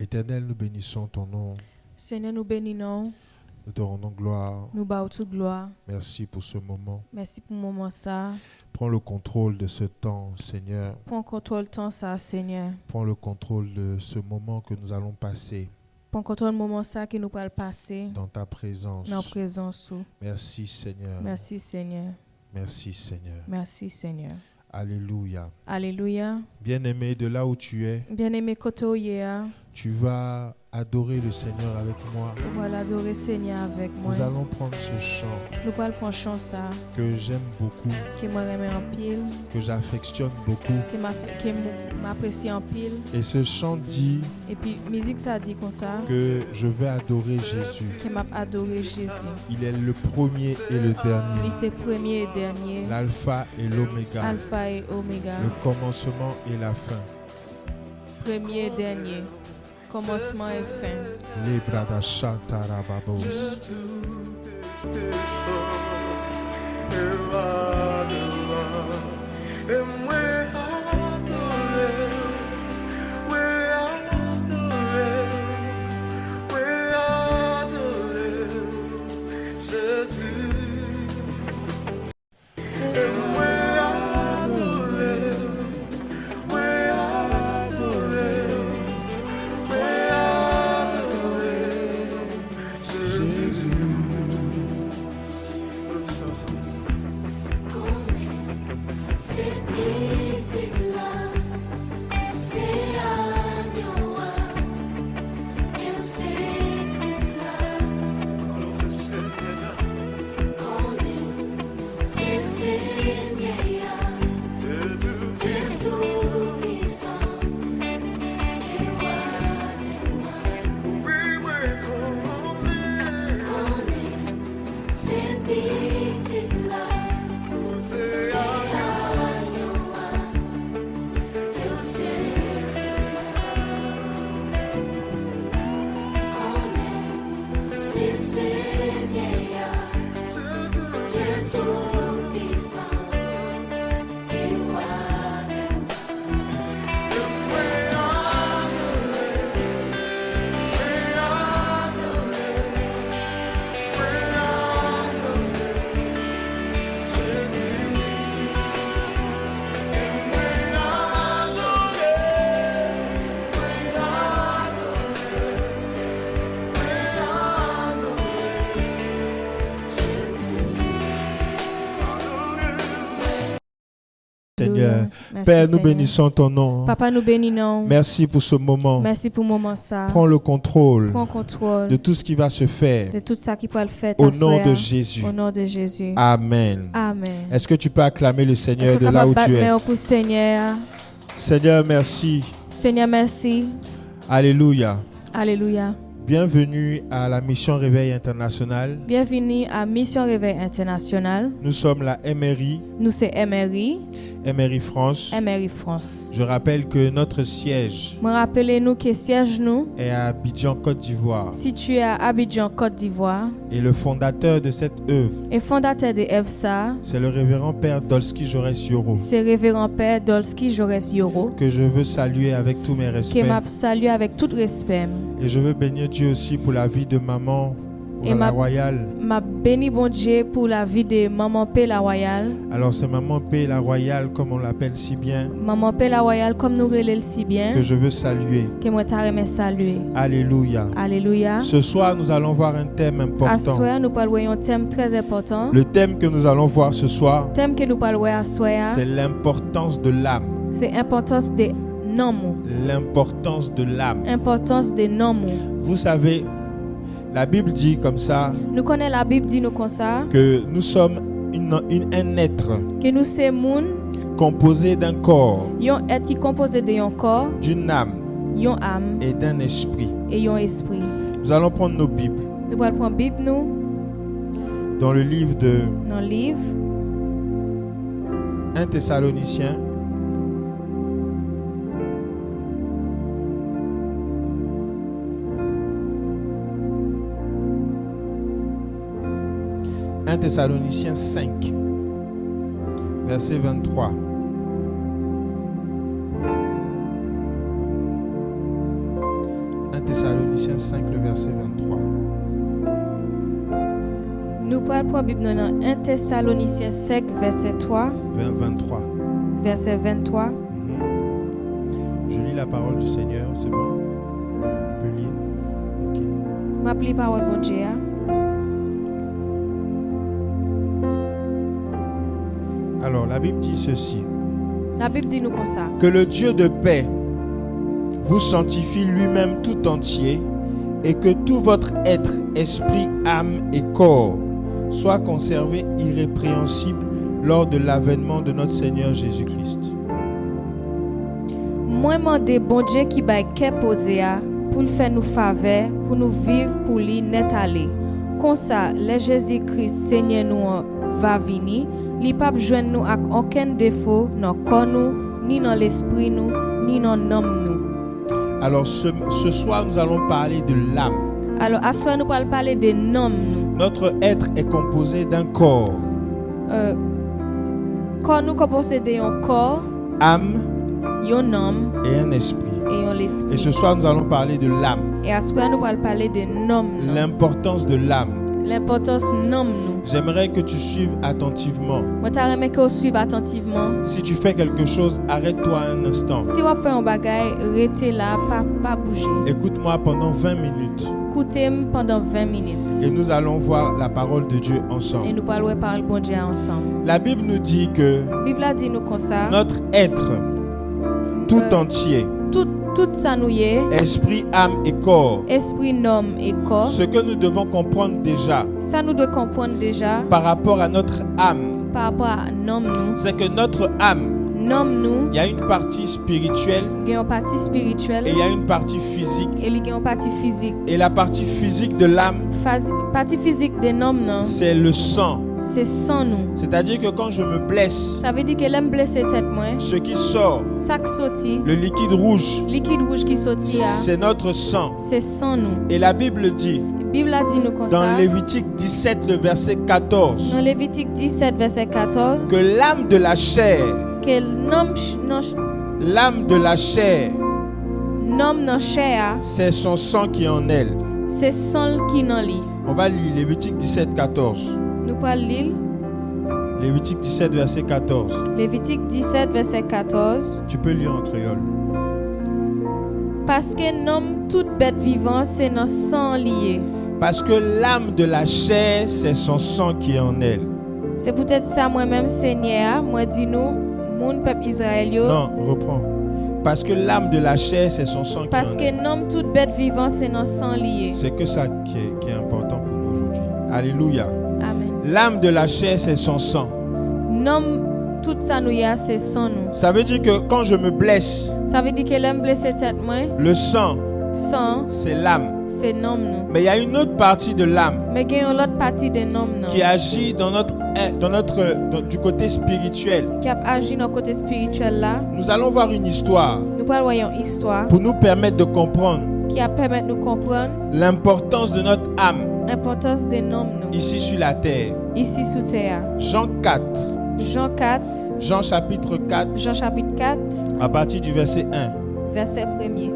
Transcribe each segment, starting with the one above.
Éternel, nous bénissons ton nom. Seigneur, nous bénissons. Nous te rendons gloire. Nous battons toute gloire. Merci pour ce moment. Merci pour le moment ça. Prends le contrôle de ce temps, Seigneur. Prends contrôle temps ça, Seigneur. Prends le contrôle de ce moment que nous allons passer Prends contrôle le moment ça qui nous va passer dans ta présence. dans la présence. Merci, Seigneur. Merci, Seigneur. Merci, Seigneur. Merci, Seigneur. Alléluia. Alléluia. Bien-aimé, de là où tu es, Bien-aimé Kotoyea, tu vas adorer le Seigneur avec moi. nous allons adorer Seigneur avec moi. Nous allons prendre ce chant Nous allons prendre chant ça que j'aime beaucoup, qui m'a remis en pile, que j'affectionne beaucoup. qui m'apprécie en pile. Et ce chant dit Et puis musique ça dit comme ça que je vais adorer Jésus. qui m'a adoré Jésus. Il est le premier et le dernier, Lui c'est premier et dernier, l'alpha et l'oméga, alpha et oméga, le commencement et la fin. premier et dernier, commencement et fin. Les brada chantarababos. Seigneur, Merci, Père, nous Seigneur. bénissons ton nom. Papa, nous bénissons. Merci pour ce moment. Merci pour le moment ça. Prends le contrôle Prends contrôle de tout ce qui va se faire de tout ça qui peut le faire. au nom de Jésus. Au nom de Jésus. Amen. Amen. Est-ce que tu peux acclamer le Seigneur Est-ce de qu'on là où peut tu battre es? main pour Seigneur? Seigneur, merci. Seigneur, merci. Alléluia. Alléluia. Bienvenue à la Mission Réveil International. Bienvenue à Mission Réveil International. Nous sommes la MRI, Nous, c'est MRI, MRI France. MRI France. Je rappelle que notre siège Me rappelez-nous que siège nous est à Abidjan, Côte d'Ivoire. situé à Abidjan, Côte d'Ivoire. Et le fondateur de cette œuvre, Et fondateur de EFSA, c'est le révérend Père Dolski Jores Yoro, c'est révérend Père Dolski Jores Yoro, que je veux saluer avec tous mes qui respects. m'a salué avec tout respect. Et je veux bénir Dieu aussi pour la vie de maman Et la ma- Royale. M'a béni bon Dieu pour la vie de Maman P. la Royale. Alors c'est maman P, la Royale, comme on l'appelle si bien, Maman P. la Royale, comme nous relève si bien, que je veux saluer. que moi t'a remis saluer. Alléluia. Alléluia. Ce soir, nous allons voir un thème À important. soir, nous parlons d'un thème très important. Le thème que nous allons voir ce soir, Thème que nous parlons à soir, c'est l'importance de l'âme. c'est l'importance des noms. L'importance de l'âme. Importance des noms. Vous savez, la Bible dit comme ça Nous connaissons la Bible dit nous comme ça que nous sommes un être que nous sommes moun, composé d'un corps, yon être qui composé de yon corps, d'une âme yon âme et d'un esprit. et yon esprit. Nous allons prendre nos Bibles Nous allons prendre la Bible nous dans le livre de dans le livre 1 Thessaloniciens. « 1 Thessaloniciens 5, verset 23. Thessaloniciens 5, le verset 23. Nous parlons pour la Bible dans 1 Thessaloniciens 5, verset 3, 23. verset 23. Je lis la parole du Seigneur, c'est bon? On peut lire? Ok. M'appli parole bon Dieu. Alors, la Bible dit ceci. La Bible dit nous comme ça. Que le Dieu de paix vous sanctifie lui-même tout entier et que tout votre être, esprit, âme et corps soit conservé irrépréhensible lors de l'avènement de notre Seigneur Jésus-Christ. Moi demande bon Dieu qui bail qu'est posé pour le faire nous faveur, pour nous vivre pour lui net aller. Comme ça, le Jésus-Christ Seigneur nous va venir, li pas joindre nous avec aucun défaut dans corps nous, ni dans l'esprit nous, ni dans l'âme nous. Alors ce soir, nous allons parler de l'âme. Alors, à soir, nous allons parler de l'âme nous. Notre être est composé d'un corps, Quand nous possédons un corps, âme un âme et un esprit. et un Et esprit. ce soir, nous allons parler de l'âme. Et à soir, nous allons parler de l'âme nous. L'importance de l'âme. L'importance de l'âme nous. J'aimerais que tu suives attentivement. Moi, t'aimerais que vous suivez attentivement. Si tu fais quelque chose, arrête-toi un instant. Si vous faites un bagage, restez là, pas bouger. Écoute-moi pendant 20 minutes. Écoutez-moi pendant 20 minutes. Et nous allons voir la parole de Dieu Et ensemble. nous parlons par le bon Dieu ensemble. La Bible nous dit que La Bible a dit nous comme ça. notre être tout entier, Tout ça nous y est, esprit, âme et corps, esprit, âme et corps. ce que nous devons comprendre déjà Ça nous doit comprendre déjà par rapport à notre âme, par rapport à l'âme nous. c'est que notre âme, L'âme nous, il y a une partie spirituelle il y a une partie spirituelle et il y a une partie physique. et il y a une partie physique. Et la partie physique de l'âme, Partie physique de l'âme, non, c'est le sang. c'est sans nous. C'est-à-dire que quand je me blesse, Ça veut dire que l'homme blessé tête moins, ce qui sort, ça qui sorti, le liquide rouge, liquide rouge qui sorti, c'est notre sang. c'est sans nous. Et la Bible dit, La Bible a dit nous comme ça. dans Lévitique 17, le verset 14, Dans Lévitique 17, verset 14, que l'âme de la chair, que l'âme de la chair, l'homme dans chair, c'est son sang qui est en elle. c'est sang qui dans lui. On va lire Lévitique 17, 14. Nous parlons l'île. Lévitique 17, verset 14. Lévitique 17, verset 14. Tu peux lire en créole. Parce que l'homme, toute bête vivante, c'est dans sang lié. Parce que l'âme de la chair, c'est son sang qui est en elle. C'est peut-être ça moi-même, Seigneur. Moi, dis-nous, mon peuple Israël. Non, reprends. Parce que l'âme de la chair, c'est son sang qui est Parce en que elle. l'homme, toute bête vivante, c'est dans sang lié. C'est que ça qui est important pour nous aujourd'hui. Alléluia. Amen. L'âme de la chair, c'est son sang. L'homme, tout ça nous y a, c'est sang nous. Ça veut dire que quand je me blesse, Ça veut dire que l'homme blessé tête moi, le sang, sang, c'est l'âme. c'est l'homme nous. Mais il y a une autre partie de l'âme Mais il y a une autre partie de l'homme nous. qui agit du côté spirituel. Qui a agi dans le côté spirituel là. Nous allons voir une histoire Nous parlons d'une histoire pour nous permettre de comprendre qui a permis de nous comprendre l'importance de notre âme l'importance des noms nous, ici sur la terre. ici sous terre. Jean 4, Jean 4, Jean chapitre 4, Jean chapitre 4, à partir du verset 1. verset 1er.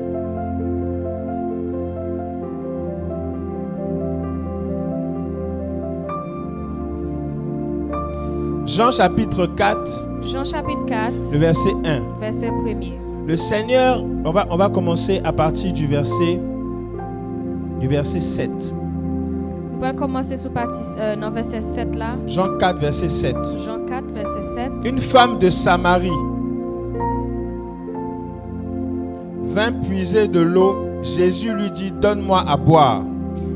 Jean chapitre 4, Jean chapitre 4, le verset 1. verset 1er. Le Seigneur, on va commencer à partir du verset 7. Nous allons commencer sous partie dans verset 7 là. Jean 4, verset 7. Jean 4, verset 7. Une femme de Samarie vint puiser de l'eau. Jésus lui dit, donne-moi à boire.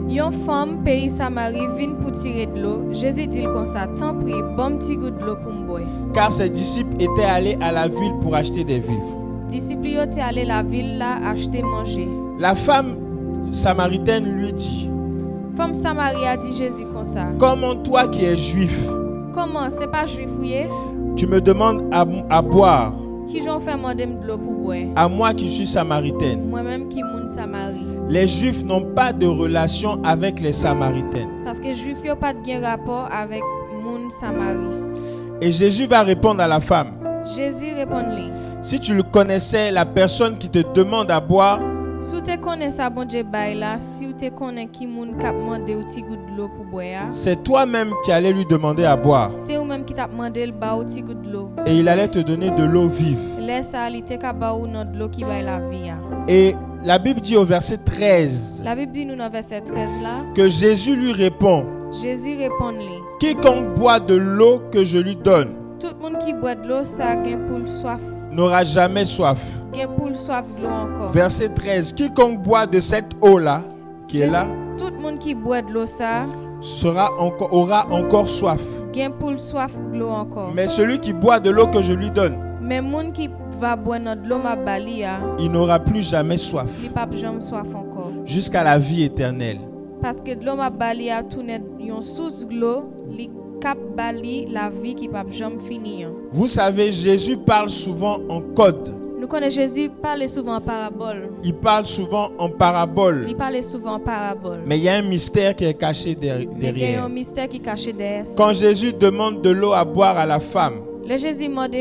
Une femme pays Samarie vient pour tirer de l'eau. Jésus dit comme ça, tant pis, bon petit goût de l'eau pour me boire. Car ses disciples étaient allés à la ville pour acheter des vivres. Disciples étaient allés à la ville là acheter manger. La femme samaritaine lui dit, Femme Samarie a dit Jésus comme ça. comment toi qui es juif, Comment? C'est pas juif ouye? tu me demandes à boire, Qui j'en fait demander de l'eau pour boire? à moi qui suis samaritaine? Moi-même qui moun Samarie. Les juifs n'ont pas de relation avec les samaritaines. Parce que juif n'ont pas de rapport avec moun Samarie. Et Jésus va répondre à la femme, Jésus répond lui. si tu le connaissais, la personne qui te demande à boire, Si tu connais ça, bon Dieu, là, si tu connais qui moun k'ap mandé ou ti gout de l'eau pour boire, c'est toi-même qui allais lui demander à boire. c'est ou même qui t'a demandé le ba ou ti gout de l'eau. Et il allait te donner de l'eau vive. Laisse ça, il te ka ba ou nan de l'eau qui va la vie. Et la Bible dit au verset 13 La Bible dit nous dans verset 13 là, que Jésus lui répond, Jésus répond-lui, quiconque boit de l'eau que je lui donne tout le monde qui boit de l'eau, ça gain pour le soif. n'aura jamais soif. Gain pour le soif de l'eau encore. Verset 13, quiconque boit de cette eau-là, qui est là, Tout le monde qui boit de l'eau, ça aura encore soif. gain pour le soif de l'eau encore. Mais celui qui boit de l'eau que je lui donne, Mais moun qui va boire de l'eau ma bali, il n'aura plus jamais soif, il pas jamais soif encore. jusqu'à la vie éternelle. Parce que de l'eau ma bali a tourné yon source de l'eau, li cap bali la vie qui pas jamais finir. Vous savez, Jésus parle souvent en code. Nous connaissons Jésus parle souvent en parabole. Il parle souvent en parabole. Il parle souvent en parabole. Mais il y a un mystère qui est caché Mais il y a derrière. un mystère qui est caché derrière. Quand Jésus demande de l'eau à boire à la femme, Le Jésus demande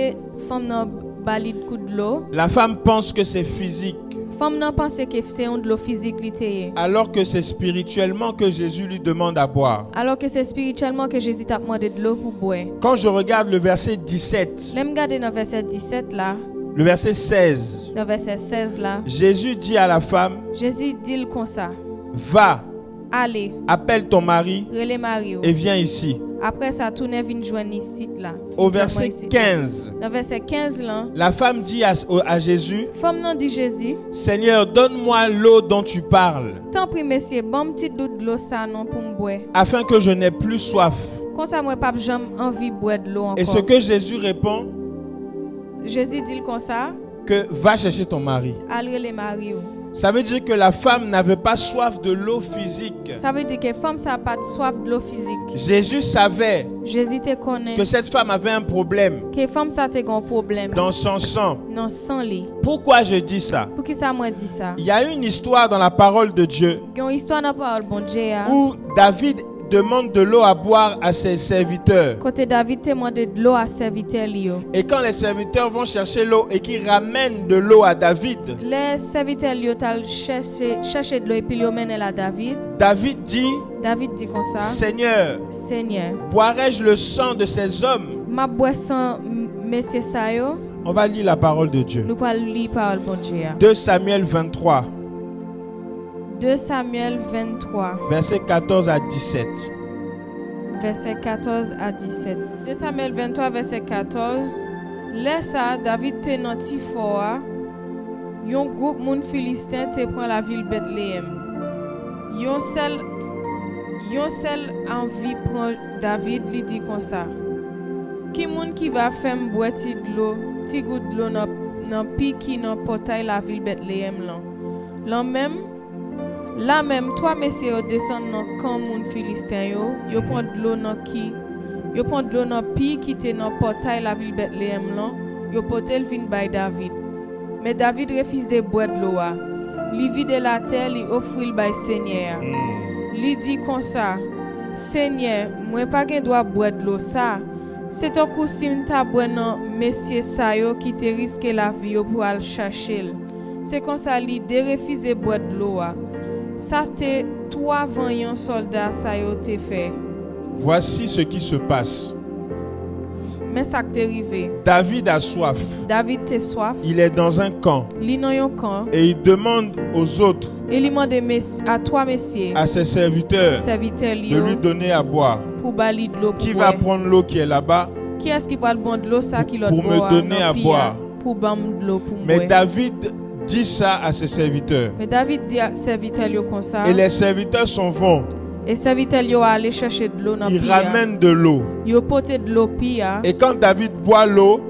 femme nan bali de coup de l'eau. la femme pense que c'est physique, Femme nan pense que c'est de l'eau physique li te. alors que c'est spirituellement que Jésus lui demande à boire. Alors que c'est spirituellement que Jésus t'a demandé de l'eau pour boire. Quand je regarde le verset 17, L'aime garder dans verset 17 là, le verset 16, dans verset 16 là, Jésus dit à la femme, Jésus dit comme ça. va, Allez, appelle ton mari relais Mario. et viens ici. Après ça tourne vinn joindre ici là. Au verset 15, Dans verset 15 là, la femme dit à Jésus, femme nan dit Jésus, Seigneur, donne-moi l'eau dont tu parles, tant pis monsieur, bon petit doute de l'eau ça non pour me boire. afin que je n'ai plus soif. Comme ça moi pas jamais envie boire de l'eau encore. Et ce que Jésus répond, Jésus dit comme ça, que va chercher ton mari. allez les Mario. Ça veut dire que la femme n'avait pas soif de l'eau physique. Ça veut dire que femme ça pas de soif de l'eau physique. Jésus savait Jésus te connaît que cette femme avait un problème que femme ça te un problème dans son sang. non sans lit. Pourquoi je dis ça? Pour qui ça moi dit ça? Il y a une histoire dans la parole de Dieu Il y a une histoire dans parole bon Dieu. où David demande de l'eau à boire à ses serviteurs. Côté David te demande de l'eau à serviteur Lio. Et quand les serviteurs vont chercher l'eau et qu'ils ramènent de l'eau à David, Les serviteurs Lio t'al chercher de l'eau et puis l'eau mène à David. David dit, David dit comme ça. Seigneur, Seigneur, boirai-je le sang de ces hommes? ma boisson monsieur Sayo, On va lire la parole de Dieu. nous parlons lire parole bon Dieu. 2 Samuel 23, 2 Samuel 23, versets 14 à 17. verset 14 à 17. 2 Samuel 23, verset 14. Laisse ça, David te nan ti fort. Yon groupe moun philistin te prend la ville Bethléem. Yon seul envie prend David li dit comme ça. Qui moun qui va faire boire ti de l'eau, ti gout de l'eau nan pi qui nan portail la ville Bethléem là. Là même toi messieurs descend dans camp moun philistin yo prend de l'eau nan pi qui te dans portail la ville Bethléem là, yo portel vinn bay David. Mais David refusait boire de l'eau. Li vide la terre, li offrit bay Seigneur. Li dit comme ça, Seigneur, moi pas gen doit boire de l'eau ça. C'est un coup si m'ta boire nan messieurs sa yo qui te risque la vie yo pour aller chercher. C'est comme ça li de refuser boire de l'eau. Ça c'était 3 vaillants soldats ça yo te fait. Voici ce qui se passe. Mais ça t'est arrivé. David a soif. David te soif. Il est dans un camp. Li nan yon camp. Et il demande aux autres, Et il demande à toi messieurs, à ses serviteurs, serviteur de Lio, lui donner à boire. pour bali de l'eau. Qui va prendre l'eau qui est là-bas? Qui est-ce qui va le prendre de l'eau ça qui Pour me donner à boire. Pour bam de l'eau pour moi. Mais David dit ça à ses serviteurs. Mais David dit à serviteur Lio comme ça. Et les serviteurs s'en vont. Et serviteur Lio aller chercher de l'eau dans Ils ramènent de l'eau. Yo porté de l'eau pia. Et quand David voit l'eau,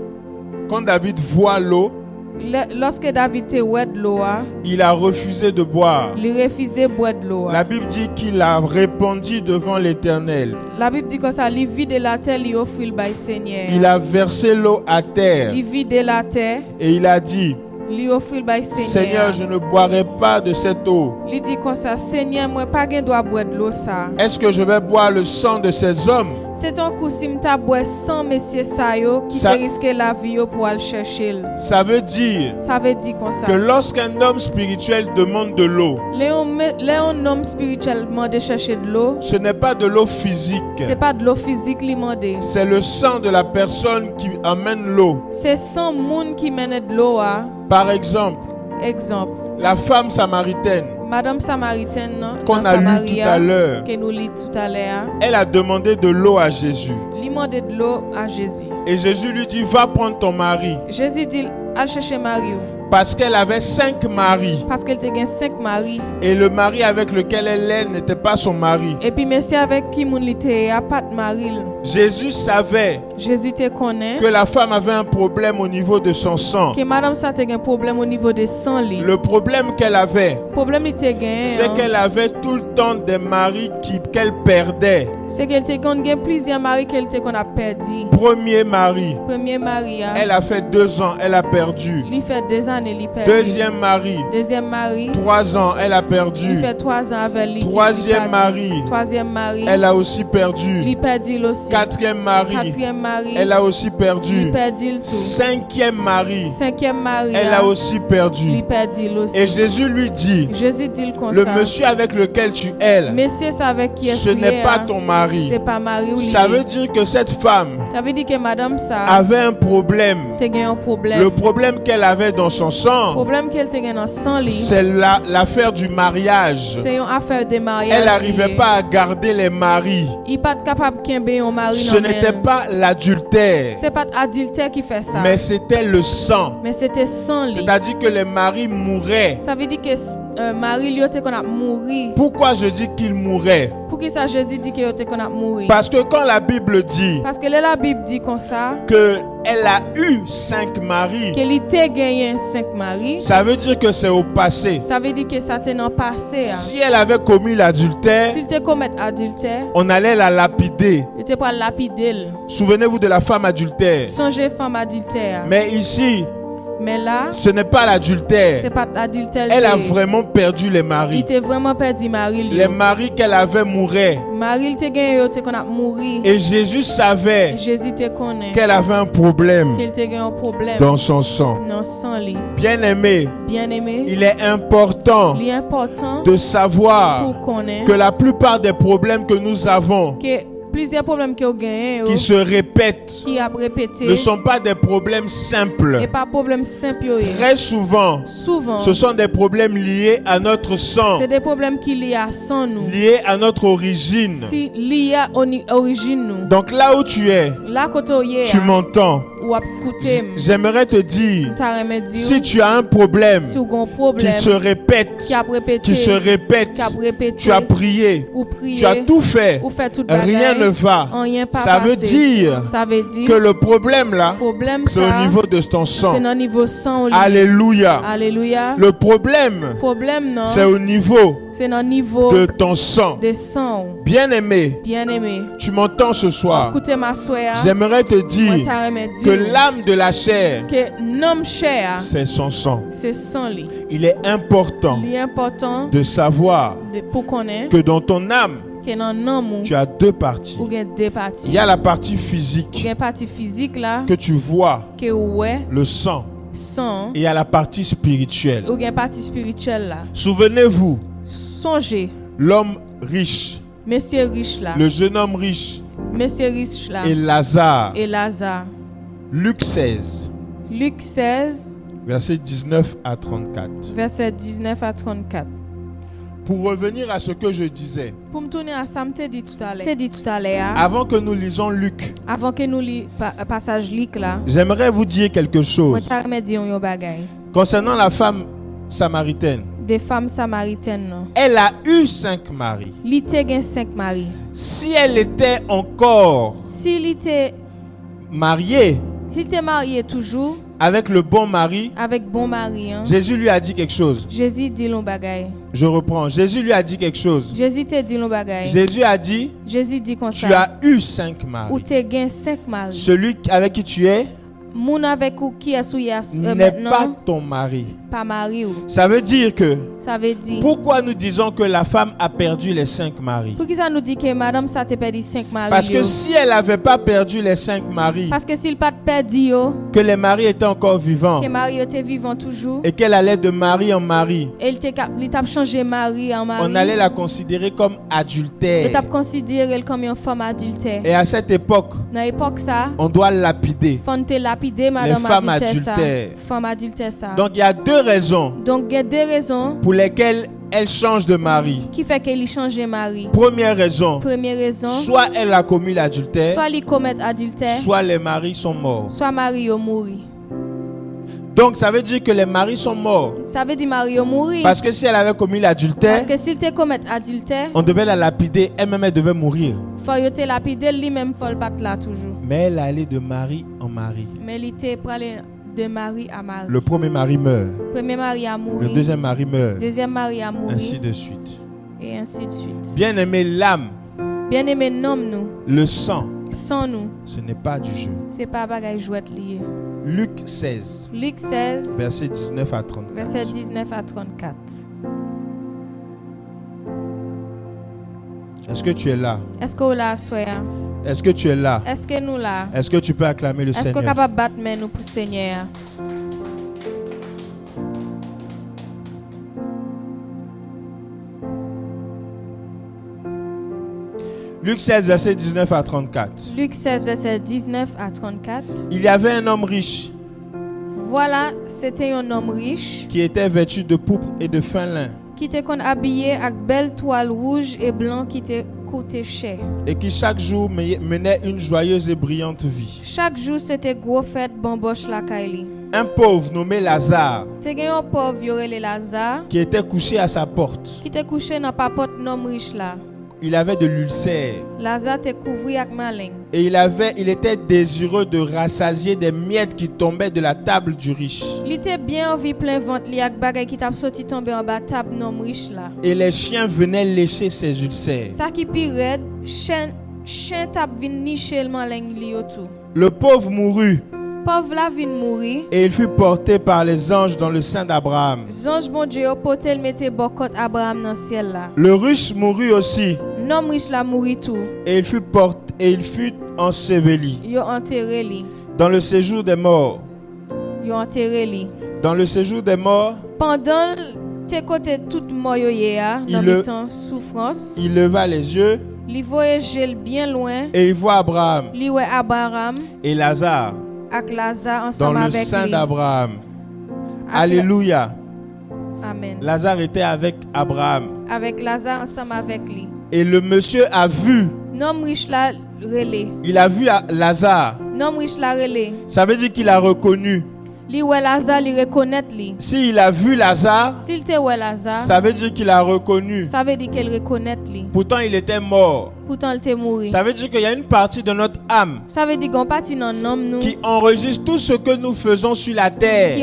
Lorsque David te oué de l'eau, il a refusé de boire. il refusait boire de l'eau. La Bible dit qu'il a répondu devant l'Éternel. La Bible dit comme ça, il vide la terre, il offre le bail Seigneur. Il a versé l'eau à terre Il vide la terre, et il a dit, il offre le bail Seigneur. Seigneur, je ne boirai pas de cette eau. Il dit comme ça, Seigneur, moi pas gen doit boire de l'eau ça. Est-ce que je vais boire le sang de ces hommes? C'est un coup si m'ta boire 100 messieurs ça yo qui te Ça- risque la vie yo pour aller chercher. Ça veut dire Ça veut dire comme ça. que lorsqu'un homme spirituel demande de l'eau, Léon homme spirituellement de chercher de l'eau, ce n'est pas de l'eau physique. c'est pas de l'eau physique li mande. C'est le sang de la personne qui amène l'eau. C'est 100 moun qui mène de l'eau à. Par exemple, Exemple, la femme samaritaine Madame Samaritaine non, qu'on dans a lu Samaria, tout à l'heure, que nous lit tout à l'heure, elle a demandé de l'eau à Jésus. li mande de l'eau à Jésus. Et Jésus lui dit, va prendre ton mari. Jésus dit al chercher Marie Parce qu'elle avait 5 maris. parce qu'elle te gagne 5 maris. Et le mari avec lequel elle est n'était pas son mari. Et puis monsieur avec qui moun li te a pas de mari. Jésus savait Jésus te connaît que la femme avait un problème au niveau de son sang. que madame ça te gagne problème au niveau de sang li. Le problème qu'elle avait, Problème li te gagne c'est qu'elle avait tout le temps des maris qu'elle perdait. c'est qu'elle te gagne plusieurs maris qu'elle te qu'on a perdu. Premier mari, Premier mari elle a fait 2 ans, elle a perdu. il fait 2 années li perdu. Deuxième mari, Deuxième mari 3 ans, elle a il perdu. fait 3 ans avec lui. Troisième mari, Troisième mari elle a aussi perdu. il perdu aussi. Quatrième mari, Quatrième mari elle a aussi il perdu. perdu le tout. Cinquième mari, Cinquième mari elle a aussi perdu. il perdu aussi. Et Jésus lui dit, Jésus dit le comme le ça. monsieur avec lequel tu es, Monsieur ça avec qui est ce n'est pas ton mari. c'est pas mari ou Ça lié. veut dire que cette femme Ça veut dire que madame ça avait un problème. te gagne un problème. Le problème qu'elle avait dans son sang, Problème qu'elle te gagne dans sang li. c'est l'affaire du mariage. C'est une affaire de mariage. Elle n'arrivait lié. pas à garder les maris. Il pas capable de un mari Ce dans n'était main. pas l'adultère, C'est pas adultère qui fait ça. mais c'était le sang. Mais c'était sang li. C'est-à-dire que les maris mouraient. Ça veut dire que mari li te qu'on a mouru. Pourquoi je dis qu'ils mouraient? Pour qui ça Jésus dit que te qu'on a mouru? Parce que quand la Bible dit Parce que la Bible dit comme ça qu'elle a eu 5 maris, qu'elle était gagné 5 maris. ça veut dire que c'est au passé. Ça veut dire que ça t'est dans le passé. Hein. Si elle avait commis l'adultère, S'il te commet adultère, on allait la lapider. il te pas lapider. Souvenez-vous de la femme adultère. Songez femme adultère. Mais ici, Mais là, ce n'est pas l'adultère. c'est pas adultère. Elle a vraiment perdu les Il maris. était vraiment perdu mari. Les maris qu'elle avait mouraient. Marie il te gagné te qu'on a mouru. Et Jésus savait Jésus te connaît. qu'elle avait un problème Qu'elle te gagné un problème. dans son sang. Non sang li. Bien-aimé, Bien aimé. il est important Il est important de savoir pour connaître que la plupart des problèmes que nous avons, que plusieurs problèmes que vous gagnez qui se répètent, qui a répété ne sont pas des problèmes simples. et pas problème simple yo. Très souvent, Souvent ce sont des problèmes liés à notre sang, c'est des problèmes qui liés à sang nous. liés à notre origine. Si lié à origine nous. Donc là où tu es, Là côté tu m'entends. ou à écouter J'aimerais te dire, ta remède si tu as un problème si vous avez un qui problème se répète, qui a répété qui se répète, qui a répété tu as prié, ou prié tu as tout fait, ou fait tout rien ne va. rien pas Ça veut passé. dire ça veut dire que le problème là, problème c'est ça au niveau de ton c'est sang. au niveau sang li. Alléluia. Alléluia. Le problème, Problème non c'est au niveau c'est dans le niveau de ton sang. de sang. Bien-aimé, Bien aimé. tu m'entends ce soir. Écoutez ma soeur. J'aimerais te Moi dire ta remède que l'âme de la chair, que nom cher c'est son sang. c'est sang li. Il est important Il est important de savoir pour connaître que dans ton âme, que dans nom tu as 2 parties. ou gen deux parties. Il y a la partie Il y physique a une partie physique là que tu vois, que ouais le sang, sang et il y a la partie spirituelle. ou une partie spirituelle là. Souvenez-vous, Songez, l'homme riche, monsieur riche là, le jeune homme riche monsieur riche là et Lazare. et Lazare. Luc 16, Luc 16 versets 19 à 34. verset 19 à 34. Pour revenir à ce que je disais, Pour me tourner à ça, je t'ai dit tout à l'heure, avant que nous lisons Luc, avant que nous lisons passage Luc là, j'aimerais vous dire quelque moi chose t'arrête dire un bagay. concernant la femme samaritaine. Des femmes samaritaines non. Elle a eu 5 maris. Li te gen 5 maris. Si elle était encore Si li te mariée s'il te marié toujours avec le bon mari, avec bon mari hein, Jésus lui a dit quelque chose. Jésus dit l'on bagay. Je reprends. Jésus lui a dit quelque chose. Jésus te dit l'on bagay. Jésus a dit, Jésus dit comme tu ça. as eu 5 Ou maris. te gen 5 maris. Celui avec qui tu es Moun avec ou qui est sous n'est pas maintenant ton mari. pas marié ou. Ça veut dire que, Ça veut dire pourquoi nous disons que la femme a perdu les 5 maris? pour qui ça nous dit que madame ça te perdu 5 maris? Parce que si elle n'avait pas perdu les 5 maris, parce que s'il pas perdu yo, que les maris étaient encore vivants que mari était vivant toujours et qu'elle allait de mari en mari, et il t'a changé mari en mari. on allait la considérer comme Il adultère. t'a considéré comme une femme adultère. Et à cette époque, Dans l'époque ça, on doit lapider. faut te lapider madame femmes adultère ça. adultères. Femme adultère ça. Donc il y a 2 raisons Donc il y a 2 raisons pour lesquelles elle change de mari. qui fait qu'elle change mari. Première raison, Première raison, soit elle a commis l'adultère, soit il commet adultère, soit les maris sont morts. soit mari yo mouri. Donc ça veut dire que les maris sont morts. Ça veut dire mari yo mouri. Parce que si elle avait commis l'adultère, Parce que s'il te commet adultère, on devait la lapider, elle-même elle devait mourir. faut yo te lapider lui-même faut le battre là toujours. Mais elle allait de mari en mari. Mais il était pralé de mari à mari. Le premier mari meurt, Premier mari a mouru. le deuxième mari meurt, Deuxième mari a mouru. ainsi de suite. Et ainsi de suite. Bien aimé, l'âme, Bien aimé, nomme nous. le sang, Sans nous, ce n'est pas du jeu. c'est pas bagay jouet lié. Luc 16, Luc 16, versets 19 à 34. verset 19 à 34. Est-ce que tu es là? Est-ce que vous la soya? Est-ce que tu es là? Est-ce que nous là? Est-ce que tu peux acclamer le Est-ce qu'on est Seigneur? capable de battre main nous pour Seigneur? Luc 16, versets 19 à 34. Luc 16, verset 19 à 34. Il y avait un homme riche Voilà, c'était un homme riche qui était vêtu de pourpre et de fin lin qui était habillé avec belle toile rouge et blanc qui était coûté cher. et qui chaque jour menait une joyeuse et brillante vie. Chaque jour, c'était gros fête bamboche la Kaili. Un pauvre nommé Lazare C'était un pauvre yoré Lazare qui était couché à sa porte. qui était couché dans papote homme riche là. Il avait de l'ulcère Lazare était couvert avec malin. et il était désireux de rassasier des miettes qui tombaient de la table du riche. Il était bien envie plein ventre li ak bagay qui t'a sorti tomber en bas table homme riche là. Et les chiens venaient lécher ses ulcères. Ça qui pi red, chien tap vin nicher le malin li yo tout. Le pauvre mourut Pauvre la vin mourir. et il fut porté par les anges dans le sein d'Abraham. Zange bon Dieu yo potel mette bokot Abraham dans ciel là. Le riche mourut aussi Nom riche la mouri tout. et il fut enseveli Yo enterré li. dans le séjour des morts. Yo enterré li. Dans le séjour des morts, Pendant te côté tout mort yo ye a dans le temps souffrance. il leva les yeux Li voyage bien loin. et il voit Abraham Li ouais Abraham et Lazare ak Lazare dans ensemble le avec sein lui. d'Abraham. Ak Alléluia. Amen. Lazare était avec Abraham. Avec Lazare ensemble avec lui. Et le monsieur a vu, Nom riche la relé. il a vu Lazare. Nom riche la relé. Ça veut dire qu'il a reconnu. Li ouais Lazare li reconnaît li. S'il a vu Lazare, S'il te ouais Lazare, ça veut dire qu'il a reconnu. ça veut dire qu'elle reconnaît li. Pourtant, il était mort. Pourtant il te mouru. Ça veut dire qu'il y a une partie de notre âme Ça veut dire qu'on partit dans nom nous qui enregistre tout ce que nous faisons sur la terre.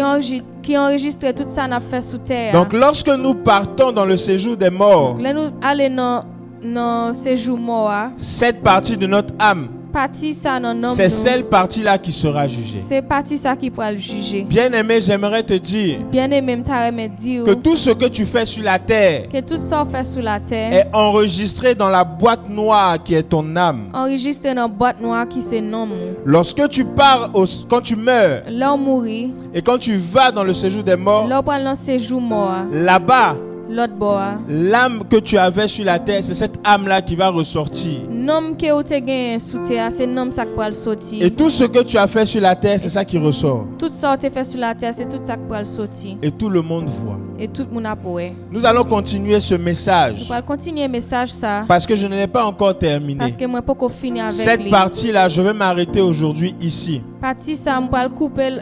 qui enregistre tout ça n'a fait sous terre. Donc, lorsque nous partons dans le séjour des morts, là nous aller dans séjour mort, cette partie de notre âme, parti ça dans nom c'est nous. cette partie-là qui sera jugée. C'est parti ça qui pourra le juger. Bien-aimé, j'aimerais te dire Bien aimé, m'ta remet dire que tout ce que tu fais sur la terre que tout ça fait sous la terre est enregistré dans la boîte noire qui est ton âme. enregistré dans boîte noire qui c'est nom. Lorsque tu pars, quand tu meurs Là on mourit, et quand tu vas dans le séjour des morts, là on prend dans séjour mort, là-bas, l'autre bois. l'âme que tu avais sur la terre, c'est cette âme-là qui va ressortir. Nom que ou te gen sous terre, c'est nom ça qui pourra le sortir. Et tout ce que tu as fait sur la terre, c'est ça qui ressort. Tout ça te fait sur la terre, c'est tout ça qui pourra le sortir. Et tout le monde voit. Et tout le monde a poué. Nous allons continuer ce Nous message allons continuer le message ça parce que je ne l'ai pas encore terminé. parce que moi pas qu'on finir avec Cette lui. partie-là, je vais m'arrêter aujourd'hui ici. Parti ça me pas couper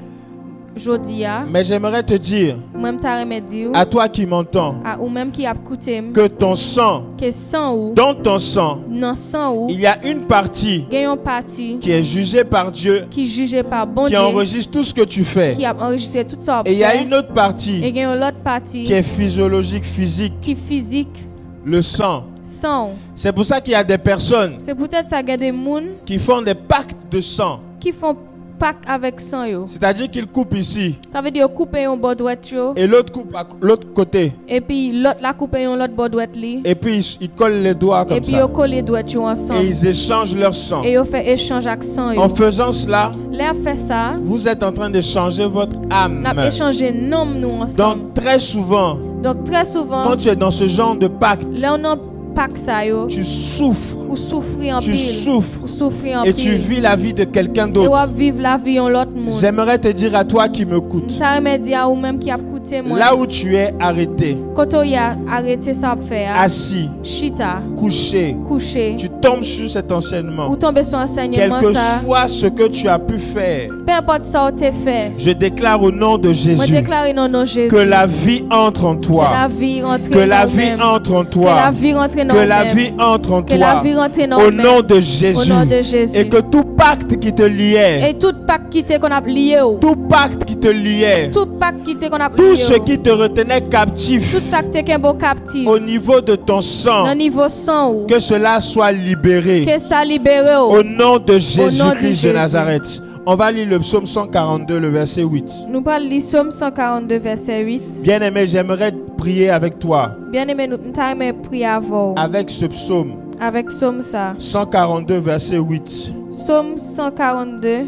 jodia. Mais j'aimerais te dire, Moi m'ta remet dire à toi qui m'entends, à ou même qui a écouté que ton sang, que sans ou dans ton sang, non sans ou il y a une partie gagne un parti qui est jugée par Dieu, qui jugé par bon qui Dieu enregistre tout ce que tu fais. qui a enregistré tout ça. Et il y a fait. une autre Et partie gagne l'autre partie qui est physiologique, physique, qui physique le sang. sans. C'est pour ça qu'il y a des personnes C'est peut-être ça gagne des moun qui font des pactes de sang. qui font pack avec sang yo. C'est-à-dire qu'il coupe ici Ça veut dire couper un bord droite yo et l'autre coupe à l'autre côté. et puis l'autre la couper un l'autre bord droite li. Et puis ils collent les doigts Et comme puis ça. yo coller droite yo Et ensemble. ils échangent leur sang. Et yo fait échange avec sang yo. En faisant cela, Là fait ça, vous êtes en train de changer votre âme. on a échangé nom nous ensemble. Donc très souvent, Donc très souvent quand tu es dans ce genre de pacte, là on a pack ça yo tu souffres. ou souffrir en Tu pile. souffres. Ou souffrir en Et pile. tu vis la vie de quelqu'un Et d'autre. ou vivre la vie en l'autre monde. J'aimerais te dire à toi qui m'écoute, Ça me dit à ou même qui a écouté moi. là où tu es arrêté, Quand on y a arrêté ça faire. assis, Chita, couché, couché. tu tombes sur cet enseignement. Ou tomber sur enseignement Quel que ça. soit ce que tu as pu faire, Peu importe ça tu fait. je déclare au nom de Moi Jésus déclare non non Jésus. que la vie entre en Que toi. la vie rentre Que dans la nous vie mêmes. entre en Que la toi. vie rentre dans Que nous la mêmes. vie entre en Que la toi. vie rentre dans Au nous nom mêmes. de Jésus. Au nom de Jésus. Et que tout pacte qui te liait, Et tout pacte qui t'est qu'on a lié. tout pacte qui te liait, Tout pacte qui t'est qu'on a tout lié. ce qui te retenait Tout captif ça qui t'est qu'un beau captif. au niveau de ton sang, Dans niveau sang ou. que cela soit libéré. Que ça libéré Au nom de Jésus-Christ de Jésus. Nazareth. On va lire le psaume 142, le verset 8. Nous parlons du psaume 142 verset 8. Bien-aimé, j'aimerais prier avec toi, Bien aimé nous t'aimer prier avant avec ce psaume avec psaume ça. 142, verset 8. Psaume 142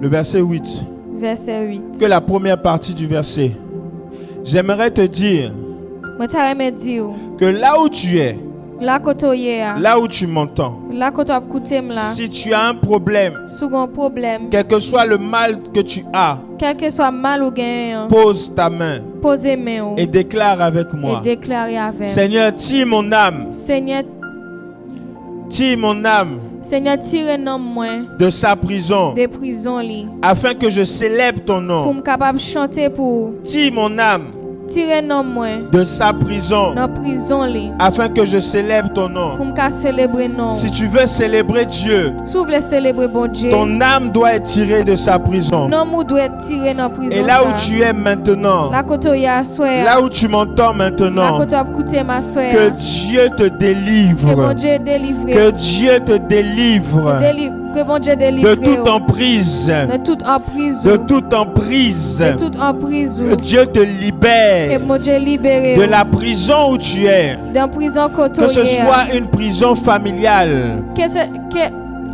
Le verset 8. verset 8. Que la première partie du verset. J'aimerais te dire Moi t'aimer dire que là où tu es, là côté hier, là où tu m'entends, là côté écouter là, si tu as un problème, second problème, quel que soit le mal que tu as, quel que soit mal ou gain, pose ta main posez main et déclare avec et moi. déclarer avec. Seigneur, tire mon âme, Seigneur, tire mon âme Seigneur tire nom moi de sa prison, des prisons li afin que je célèbre ton pour nom. me capable chanter pour Tire mon âme tirer nom moi de sa prison, dans prison li afin que je célèbre ton nom. pour me célébrer non. Si tu veux célébrer Dieu, S'ouvre les célébrer bon Dieu. ton âme doit être tirée de sa prison. Non mou doit tirer dans prison. Et là où ça. tu es maintenant, La côté ya soeur. là où tu m'entends La maintenant, côté écouter ma que soeur. Dieu te Que bon délivre, Dieu délivre. que Dieu te délivre Que bon Dieu de délivre. toute emprise, De toute emprise. de toute emprise. De toute emprise. Que Dieu te Que libère bon Dieu libéré. de la prison où tu es, Dans prison côté. que ce soit une prison familiale,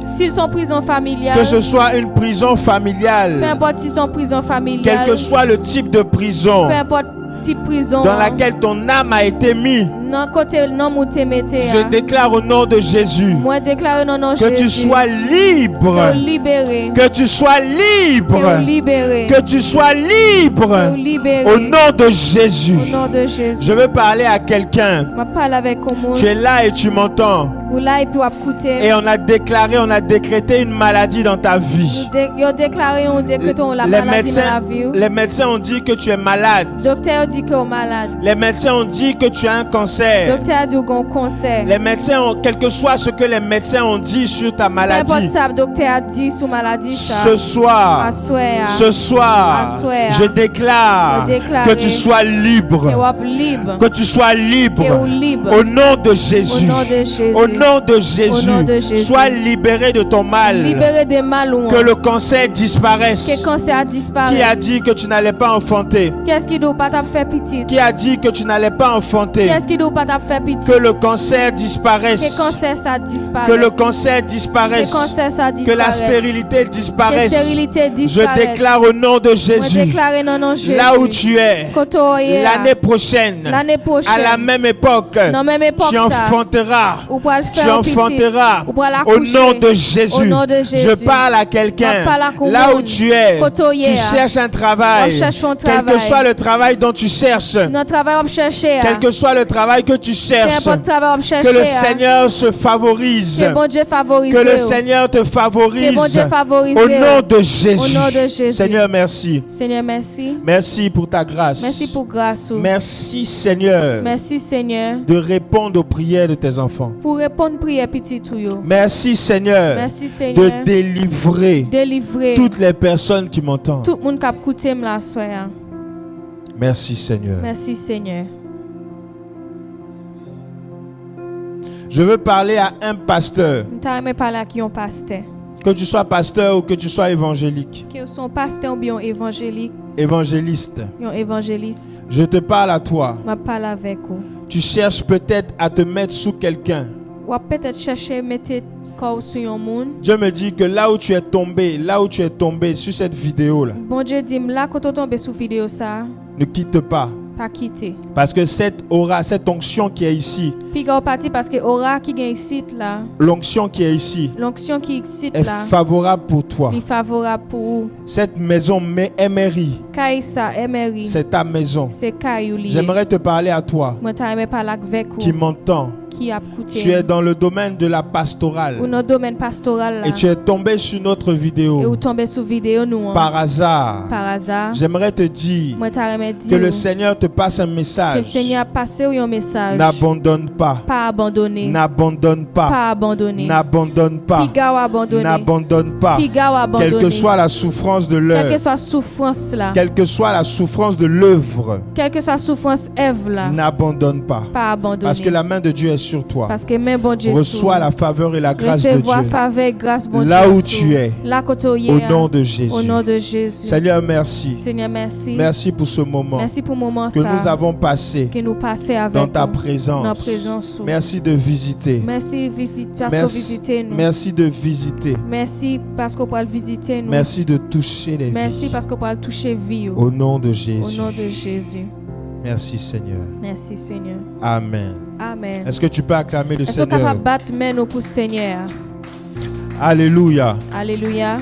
S'ils sont prison familiale. que ce soit une prison Peu familiale, importe s'ils sont prison familiale. quel que soit le type de prison Peu importe type prison. dans laquelle ton âme a été mise, Non côté non mou te mette. je déclare au nom de Jésus Moi déclare non non que Jésus. tu sois libre, Que libéré. que tu sois libre, Que libéré. que tu sois libre Que libéré. au nom de Jésus. Au nom de Jésus. Je veux parler à quelqu'un. Je parle avec comment. Tu es là et tu m'entends. Ou là et puis écouter. Et on a déclaré, on a décrété une maladie dans ta vie. Yo déclaré on décrète la maladie dans la vie. Les médecins ont dit que tu es malade. Docteur dit que tu es malade. Les médecins ont dit que tu as un cancer. Docteur dit qu'on cancer. Les médecins ont, quel que soit ce que les médecins ont dit sur ta Peu importe maladie, ça, docteur a dit sur maladie ça. ce soir, À soir. je déclare Je déclare que tu sois Que libre. tu es libre. Que tu sois libre. Que tu es libre. Au nom de Jésus. Au nom de Jésus. Au nom de Jésus. Au nom de Jésus. Sois libéré de ton mal. Libéré des mal ou Que le cancer disparaisse. que cancer a disparu. Qui a dit que tu n'allais pas enfanter? Qu'est-ce qui doit pas t'a fait petit? Qui a dit que tu n'allais pas enfanter? Qu'est-ce qui doit pas t'a fait petit? Que le cancer disparaisse. Que cancer ça disparaît. Que le cancer disparaisse. Que cancer ça Que disparaît. la stérilité Que disparaisse. stérilité Je disparaît. déclare au nom de Moi Jésus, déclare non non Jésus. là où tu es, l'année prochaine, L'année prochaine. à la même époque, Dans même époque tu ça. enfanteras. Ou pour le Tu faire enfanteras Ou pour au l'accoucher. nom de Jésus. Au nom de Jésus. Je parle à quelqu'un. Je parle à tout le Là où monde. tu es, Côté tu hier. cherches un travail. On cherche un Quel que travail. soit le travail dont tu cherches, Notre travail on chercher. quel que soit le travail que tu Peu cherches, importe travail on chercher. que le Seigneur se favorise. Que bon Dieu favorise. Que le Seigneur te favorise. Que bon Dieu favorise. Au nom de Jésus. Au nom de Jésus. Seigneur, merci. Seigneur, merci. Merci pour ta grâce. Merci pour grâce. Merci, Seigneur, Merci Seigneur de répondre aux prières de tes enfants. pour répondre prière petit tout yo. Merci, Seigneur, Merci de Seigneur. délivrer Délivrer toutes les personnes qui m'entendent. tout le monde qui a écouté la soir. Merci, Seigneur. Merci Seigneur. Je veux parler à un pasteur. Je t'aime parler à qui on pasteur. Que tu sois pasteur ou que tu sois évangélique, que son pasteur ou bien évangélique, évangéliste, un évangéliste, je te parle à toi. m'a parlé avec vous. Tu cherches peut-être à te mettre sous quelqu'un. Ou a peut-être chercher mettre corps sur un monde. Dieu me dit que là où tu es tombé sur cette vidéo-là, Bon Dieu dit là quand on tombe sur vidéo ça, ne quitte pas. pas quitter. Parce que cette aura, cette onction qui est ici, Puis gars parti parce que aura qui gagne ici là, l'onction qui est ici, l'onction qui ici est là, favorable pour toi. est favorable pour vous. Cette maison Emery, Kaïsa Emery, c'est ta maison. c'est Kayouli. J'aimerais te parler à toi Moi t'aimerais parler avec qui vous m'entends. qui a écouté. Tu es dans le domaine de la pastorale ou dans le domaine pastoral là. et tu es tombé sur notre Et vidéo ou tomber sur vidéo nous hein. par hasard. Par hasard. J'aimerais te dire Moi t'aimerais dire que le Seigneur te passe un que le message. Seigneur a passé un message. N'abandonne pas. Pas abandonner. N'abandonne pas. Pas abandonner. N'abandonne pas. Piga ou abandonner. N'abandonne pas. Piga ou abandonner. Quelle que soit la souffrance de Quelle l'œuvre, que soit souffrance là. quelle que soit la souffrance de l'œuvre, Quelle que soit souffrance Ève là. n'abandonne pas. Pas abandonner. Parce que la main de Dieu est sur toi. Parce que même bon Dieu Reçois la faveur et la grâce de recevoir Dieu. faveur et grâce bon Là Dieu où sous. tu es, Là que tu es, au nom de Jésus. au nom de Jésus. Seigneur, merci. Seigneur merci. Merci pour ce moment Merci pour le moment que ça nous avons passé que nous passer avec dans ta nous. présence. Dans présence. Merci de visiter. Merci parce que vous visitez nous. Merci de visiter. Merci parce que vous pouvez visiter nous. Merci de toucher les Merci vies. parce que vous pouvez toucher vie. Au nom de Au Jésus. nom de Jésus. Merci Seigneur. Merci Seigneur. Amen. Amen. Est-ce que tu peux acclamer le Est-ce que vous êtes Seigneur? capable de battre main nous pour le Seigneur? Alléluia. Alléluia.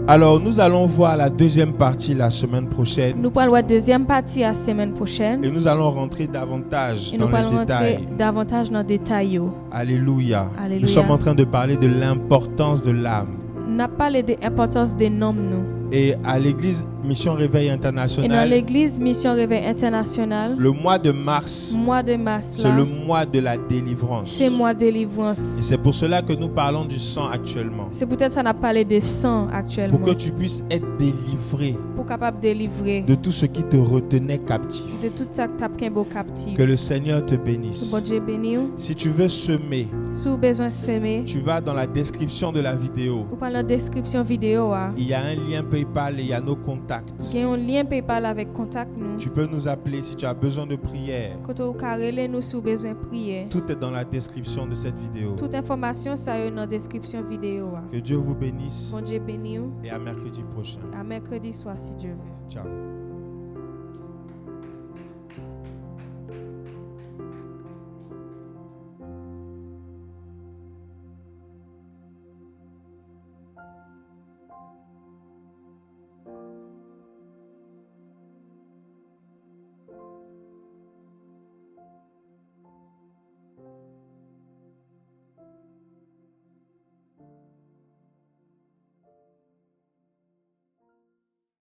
Alors, nous allons voir la deuxième partie la semaine prochaine. Nous parlons de la deuxième partie la semaine prochaine. Et nous allons rentrer davantage Et dans nous allons les rentrer détails. davantage dans les détails. Alléluia. Alléluia. Nous sommes en train de parler de l'importance de l'âme. Nous avons parlé de l'importance des noms. Nous. Et à l'église Mission Réveil Et dans International, l'église Mission Réveil International, le mois de mars, mois de mars, c'est le mois de la délivrance. c'est mois de Et délivrance. c'est pour cela que nous parlons du sang actuellement. C'est peut-être ça n'a parlé de sang actuellement. Pour que tu puisses être délivré Pour capable de délivrer de tout ce qui te retenait captif. de tout ça que tu as pris beau captif. Que le Seigneur te bénisse. Bon Dieu béni. Si tu veux semer, Si vous avez besoin de semer, tu vas dans la description de la vidéo. vous parlez de la description vidéo. Il y a un lien PayPal et il y a nos contacts. Il y a un lien PayPal avec contact nous. Tu peux nous appeler si tu as besoin de prière. Quand vous carrelez nous si vous avez besoin de prier. Tout est dans la description de cette vidéo. Toute information ça est dans la description vidéo. Que Dieu vous bénisse Bon Dieu béni. et à mercredi prochain. À mercredi soir si Dieu veut. Ciao.